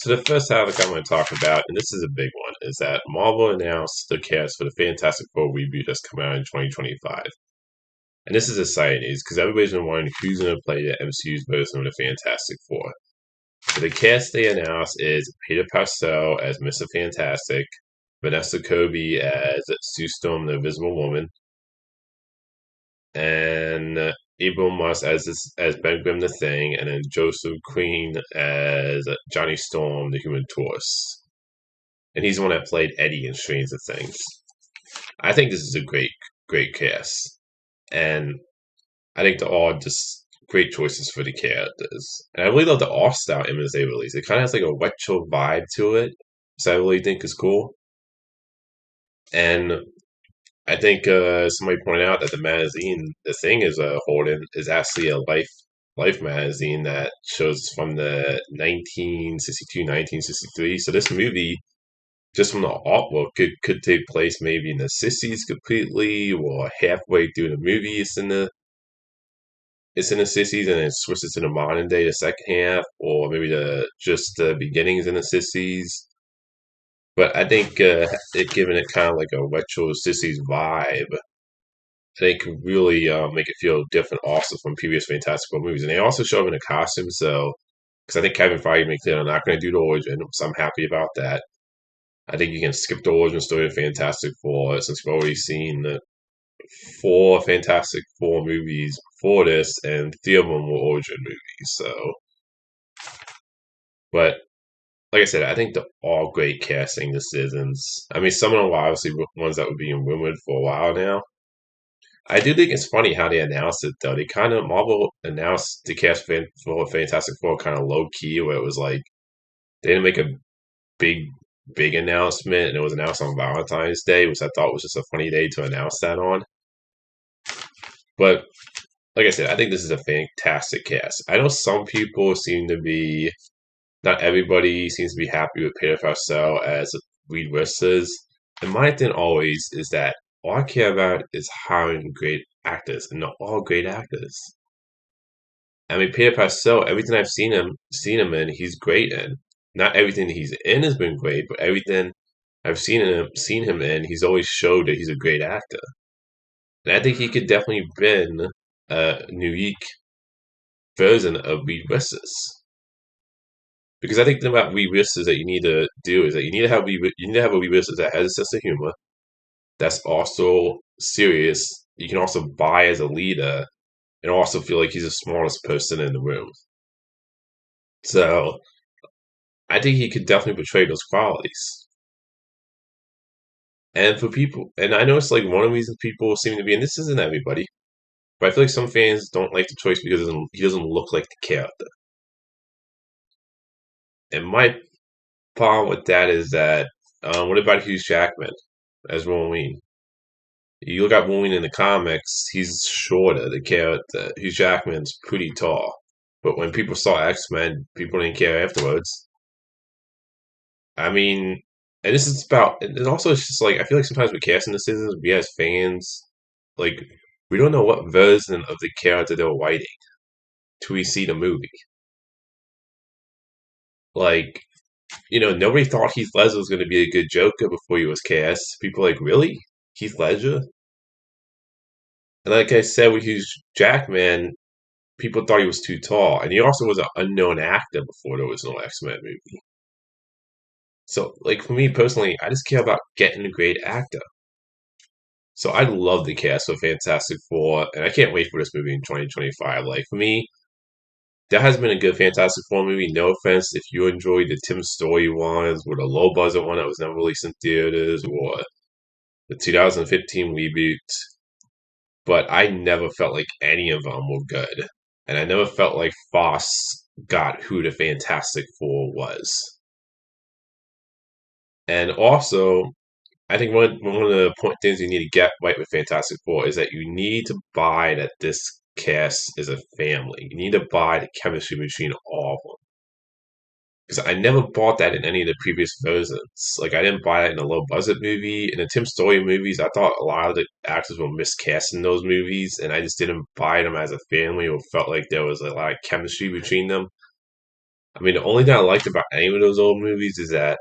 So the first topic I'm going to talk about, and this is a big one, is that Marvel announced the cast for the Fantastic Four reboot that's coming out in 2025. And this is exciting news because everybody's been wondering who's going to play the MCU's version of the Fantastic Four. So the cast they announced is Peter Pascal as Mr. Fantastic, Vanessa Kirby as Sue Storm, the Invisible Woman, and Abel Moss as Ben Grimm the Thing, and then Joseph Queen as Johnny Storm, the Human Torch. And he's the one that played Eddie in Stranger Things. I think this is a great cast, and I think they're all just great choices for the characters. And I really love the art style images they released. It kind of has like a retro vibe to it, so I really think is cool. And I think somebody pointed out that the magazine, the thing is holding, is actually a Life magazine that shows from the 1962, 1963. So this movie, just from the artwork, could take place maybe in the 60s completely, or halfway through the movie it's in the 60s and then switches to the modern day, the second half, or maybe just the beginnings in the 60s. But I think it giving it kind of like a retro 60s vibe, I think could really make it feel different also from previous Fantastic Four movies. And they also show him in a costume, so because I think Kevin Feige made clear they're not going to do the origin, so I'm happy about that. I think you can skip the origin story of Fantastic Four since we've already seen the four Fantastic Four movies before this, and three of them were origin movies. So, but like I said, I think they're all great casting decisions. I mean, some of them were obviously ones that were being rumored for a while now. I do think it's funny how they announced it though. They kind of Marvel announced the cast for Fantastic Four kind of low key, where it was like they didn't make a big announcement, and it was announced on Valentine's Day, which I thought was just a funny day to announce that on. But like I said, I think this is a fantastic cast. I know some people seem to be, not everybody seems to be happy with Peter Pascal as Reed Richards. And my thing always is that all I care about is hiring great actors, and they're all great actors. I mean, Peter Pascal, everything I've seen him in, he's great in. Not everything he's in has been great, but everything I've seen him in, he's always showed that he's a great actor. And I think he could definitely bring a unique version of Reed Richards. Because I think the thing about Reed Richards that you need to do is that you need to have a Reed Richards that has a sense of humor, that's also serious. You can also buy as a leader, and also feel like he's the smartest person in the room. So I think he could definitely portray those qualities. And for people, and I know it's like one of the reasons people seem to be, and this isn't everybody, but I feel like some fans don't like the choice because he doesn't look like the character. And my problem with that is that, what about Hugh Jackman as Wolverine? You look at Wolverine in the comics, he's shorter, the character. Hugh Jackman's pretty tall. But when people saw X-Men, people didn't care afterwards. I mean, and this is about, and also it's just like, I feel like sometimes with casting decisions, we as fans, like, we don't know what version of the character they're writing till we see the movie. Like, nobody thought Heath Ledger was going to be a good Joker before he was cast. People were like, really? Heath Ledger? And like I said with Hugh Jackman, people thought he was too tall. And he also was an unknown actor before there was no X-Men movie. So, like, for me personally, I just care about getting a great actor. So I love the cast of Fantastic Four, and I can't wait for this movie in 2025. Like, for me, that has been a good Fantastic Four movie. No offense if you enjoyed the Tim Story ones, or the low budget one that was never released in theaters, or the 2015 reboot. But I never felt like any of them were good. And I never felt like Foss got who the Fantastic Four was. And also, I think one of the things you need to get right with Fantastic Four is that you need to buy that this cast is a family. You need to buy the chemistry between all of them. Because I never bought that in any of the previous versions. Like, I didn't buy that in the low budget movie. In the Tim Story movies, I thought a lot of the actors were miscast in those movies, and I just didn't buy them as a family or felt like there was a lot of chemistry between them. I mean, the only thing I liked about any of those old movies is that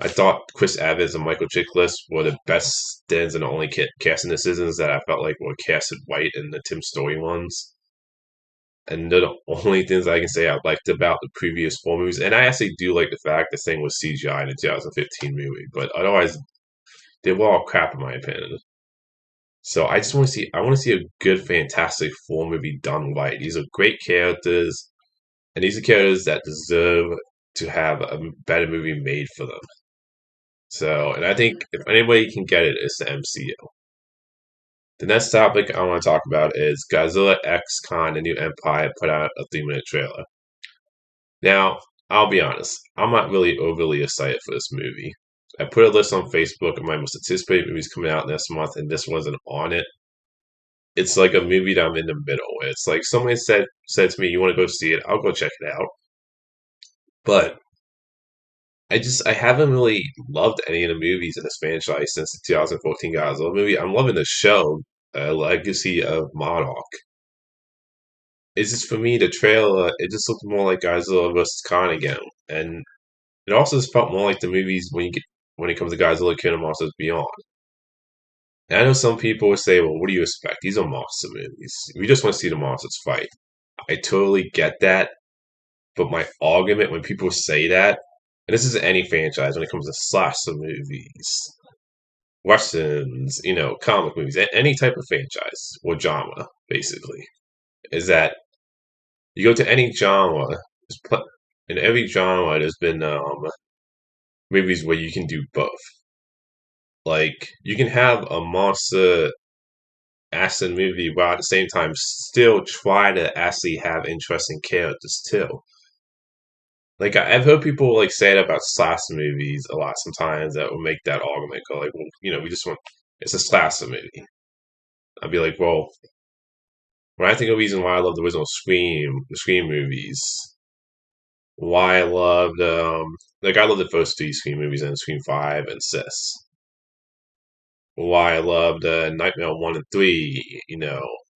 I thought Chris Evans and Michael Chiklis were the best stands and the only casting decisions that I felt like were casted right in the Tim Story ones. And they're the only things I can say I liked about the previous four movies. And I actually do like the fact the thing was CGI in the 2015 movie, but otherwise they were all crap in my opinion. So I just want to see I want to see a good Fantastic Four movie done right. These are great characters, and these are characters that deserve to have a better movie made for them. So, and I think if anybody can get it, it's the MCU. The next topic I want to talk about is Godzilla X Khan: The New Empire put out a 3 minute trailer. Now, I'll be honest, I'm not really overly excited for this movie. I put a list on Facebook of my most anticipated movies coming out next month, and this wasn't on it. It's like a movie that I'm in the middle. It's like somebody said to me, "You want to go see it? I'll go check it out." But I haven't really loved any of the movies in this franchise since the 2014 Godzilla movie. I'm loving the show, Legacy of Monarch. It's just for me the trailer. It just looked more like Godzilla vs Kong again, and it also just felt more like the movies when it comes to Godzilla King of Monsters Beyond. And I know some people would say, "Well, what do you expect? These are monster movies. We just want to see the monsters fight." I totally get that, but my argument when people say that, and this is any franchise when it comes to slasher movies, westerns, comic movies, any type of franchise or genre, basically, is that you go to any genre, in every genre, there's been movies where you can do both. Like, you can have a monster action movie while at the same time still try to actually have interesting characters too. Like I've heard people like say that about slasher movies a lot sometimes that will make that argument go like, well, we just want it's a slasher movie. I'd be like, well, when I think of the reason why I love the original the Scream movies, why I loved I love the first three Scream movies and Scream 5 and 6. Why I loved Nightmare 1 and 3,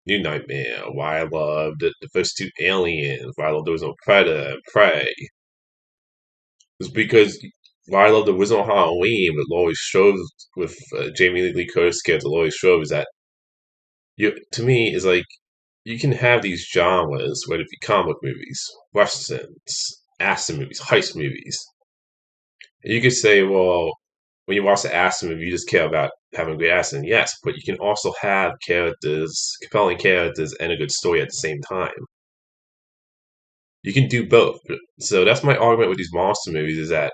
New Nightmare. Why I loved the first two Aliens. Why I loved the original Predator and Prey. It's because why I love the original Halloween with Laurie Strode with Jamie Lee Curtis character Laurie Strode is that to me is like you can have these genres, whether it be comic movies, westerns, action movies, heist movies. And you could say, well, when you watch the action movie, you just care about having a great action. Yes, but you can also have characters, compelling characters, and a good story at the same time. You can do both. So that's my argument with these monster movies is that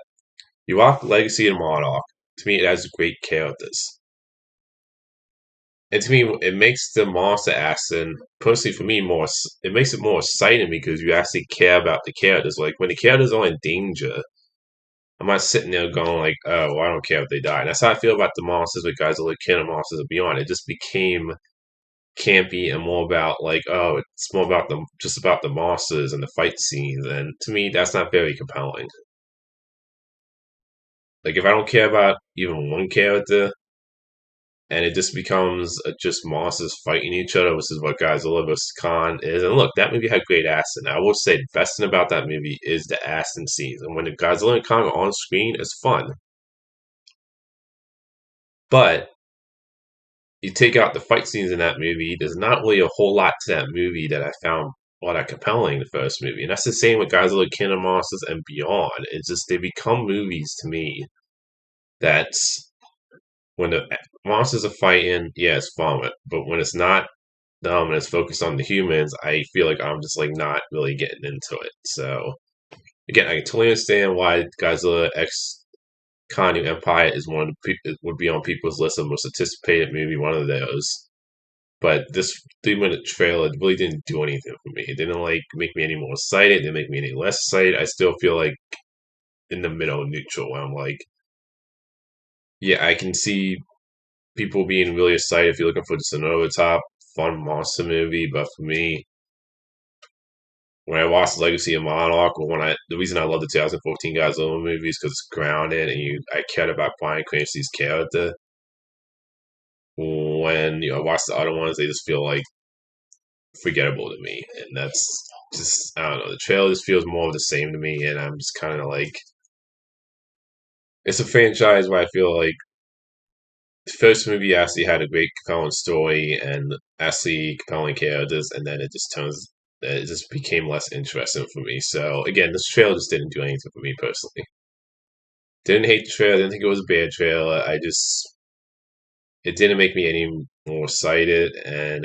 you watch Legacy and Monarch. To me, it has great characters. And to me, it makes the monster action, personally for me, it makes it more exciting because you actually care about the characters. Like, when the characters are in danger, I'm not sitting there going like, "Oh, well, I don't care if they die." And that's how I feel about the monsters with guys like King of Monsters and Beyond. It just became campy and more about like, oh, it's more about just about the monsters and the fight scenes. And to me, that's not very compelling. Like, if I don't care about even one character, and it just becomes just monsters fighting each other, which is what Godzilla vs. Khan is. And look, that movie had great action. I will say the best thing about that movie is the action scenes. And when the Godzilla and Kong are on screen, it's fun. But you take out the fight scenes in that movie, there's not really a whole lot to that movie that I found all that compelling in the first movie. And that's the same with Godzilla, King of Monsters, and Beyond. It's just they become movies to me that's when the monsters are fighting, yeah, it's fun. But when it's not and it's focused on the humans, I feel like I'm just like not really getting into it. So again, I totally understand why Godzilla X Khan New Empire is one of it would be on people's list of most anticipated movie, one of those. But this 3 minute trailer really didn't do anything for me. It didn't like make me any more excited. It didn't make me any less excited. I still feel like in the middle, neutral. Where I'm like, yeah, I can see people being really excited if you're looking for just an over top fun monster movie. But for me, when I watched Legacy of Monarch, or the reason I love the 2014 Godzilla movies because it's grounded and I cared about Bryan Cranston's character. When I watch the other ones, they just feel like forgettable to me, and that's just I don't know. The trailer just feels more of the same to me, and I'm just kind of like, it's a franchise where I feel like the first movie actually had a great compelling story and actually compelling characters, and then it just became less interesting for me. So again, this trailer just didn't do anything for me personally. Didn't hate the trailer, didn't think it was a bad trailer. It didn't make me any more excited, and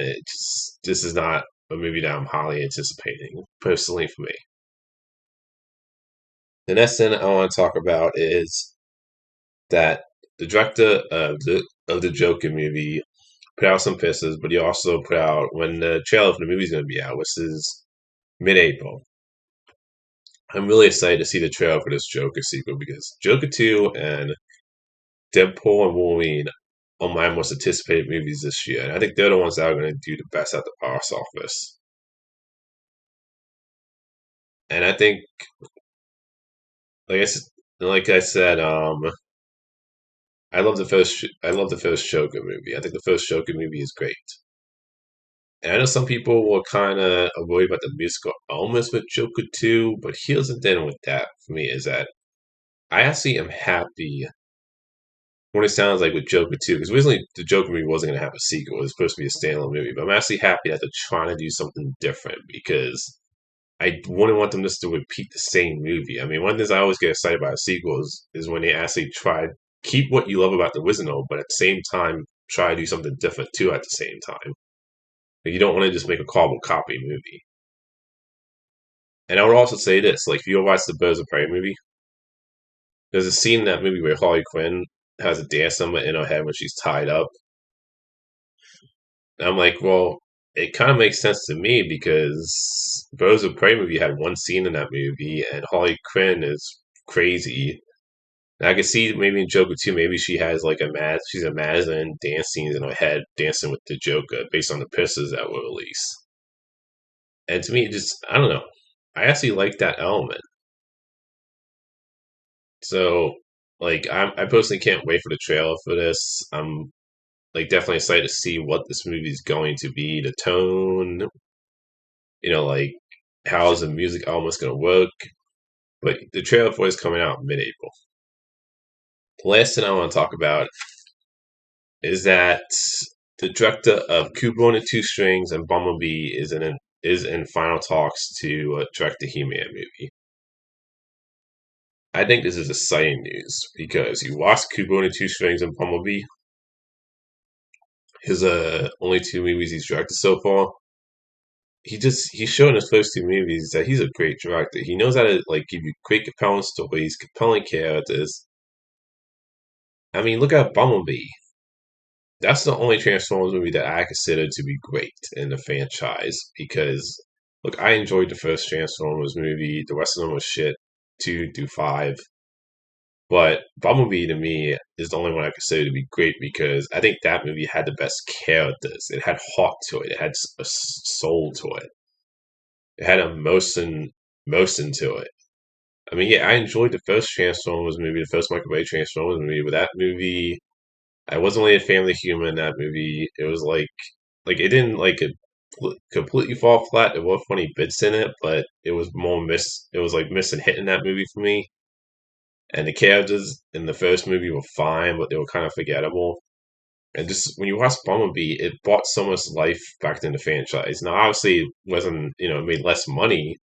this is not a movie that I'm highly anticipating personally for me. The next thing I want to talk about is that the director of the Joker movie put out some pictures, but he also put out when the trailer for the movie is going to be out, which is mid-April. I'm really excited to see the trailer for this Joker sequel because Joker 2 and Deadpool and Wolverine are my most anticipated movies this year, and I think they're the ones that are going to do the best at the box office. And I think, like like I said, I love the first Joker movie. I think the first Joker movie is great. And I know some people were kind of worried about the musical elements with Joker 2, but here's the thing with that for me is that I actually am happy when it sounds like with Joker 2, because originally the Joker movie wasn't going to have a sequel. It was supposed to be a standalone movie, but I'm actually happy that they're trying to do something different because I wouldn't want them just to repeat the same movie. I mean, one of the things I always get excited about sequels is when they actually try keep what you love about the original, but at the same time try to do something different too at the same time. Like, you don't want to just make a carbon copy movie. And I would also say this, like if you watch the Birds of Prey movie, there's a scene in that movie where Harley Quinn has a dance number in her head when she's tied up. And I'm like, well, it kind of makes sense to me because Birds of Prey movie had one scene in that movie, and Harley Quinn is crazy. And I could see maybe in Joker 2, maybe she has like she's imagining dance scenes in her head, dancing with the Joker based on the pictures that were released. And to me, it just I don't know. I actually like that element. So, like, I personally can't wait for the trailer for this. I'm like definitely excited to see what this movie is going to be, the tone, like how is the music almost going to work. But the trailer for it is coming out mid-April. The last thing I want to talk about is that the director of Kubo and the Two Strings and Bumblebee is in final talks to direct the He-Man movie. I think this is exciting news because you watched Kubo and the Two Strings and Bumblebee, his only two movies he's directed so far. He's shown in his first two movies that he's a great director. He knows how to like give you great compelling stories, compelling characters. I mean, look at Bumblebee. That's the only Transformers movie that I consider to be great in the franchise because look, I enjoyed the first Transformers movie. The rest of them was shit, 2 through 5. But Bumblebee to me is the only one I consider to be great because I think that movie had the best characters. It had heart to it. It had a soul to it. It had emotion to it. I mean, yeah, I enjoyed the first Transformers movie, the first Michael Bay Transformers movie, but that movie, I wasn't really a fan of the humor in that movie. It was like it didn't completely fall flat. There were funny bits in it, but it was more miss. It was like miss and hit in that movie for me. And the characters in the first movie were fine, but they were kind of forgettable. And just when you watch Bumblebee, it brought so much life back into the franchise. Now, obviously, it wasn't it made less money,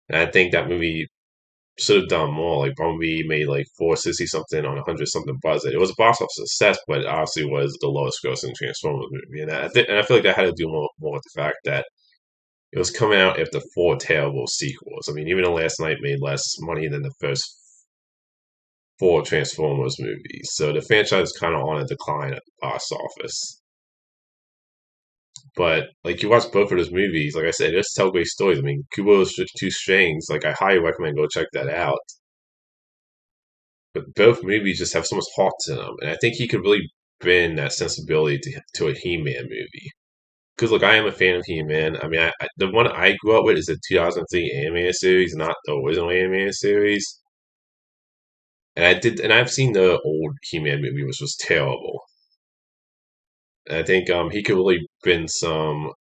and I think that movie should have done more. Like Bumblebee made like 460 something on 100 something budget. It was a box office success, but it obviously was the lowest grossing Transformers movie. And I feel like that had to do more with the fact that it was coming out after four terrible sequels. I mean, even The Last Night made less money than the first four Transformers movies. So the franchise is kind of on a decline at the box office. But like you watch both of those movies, like I said, just tell great stories. I mean, Kubo's Two Strings, like I highly recommend go check that out. But both movies just have so much heart to them, and I think he could really bring that sensibility to a He-Man movie. Because look, I am a fan of He-Man. I mean, the one I grew up with is the 2003 animated series, not the original animated series. And I've seen the old He-Man movie, which was terrible. And I think he could really bring some.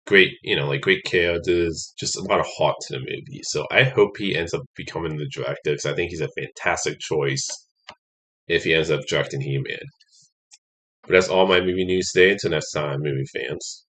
great, like great characters, just a lot of heart to the movie. So I hope he ends up becoming the director because I think he's a fantastic choice if he ends up directing He-Man. But that's all my movie news today. Until next time, movie fans.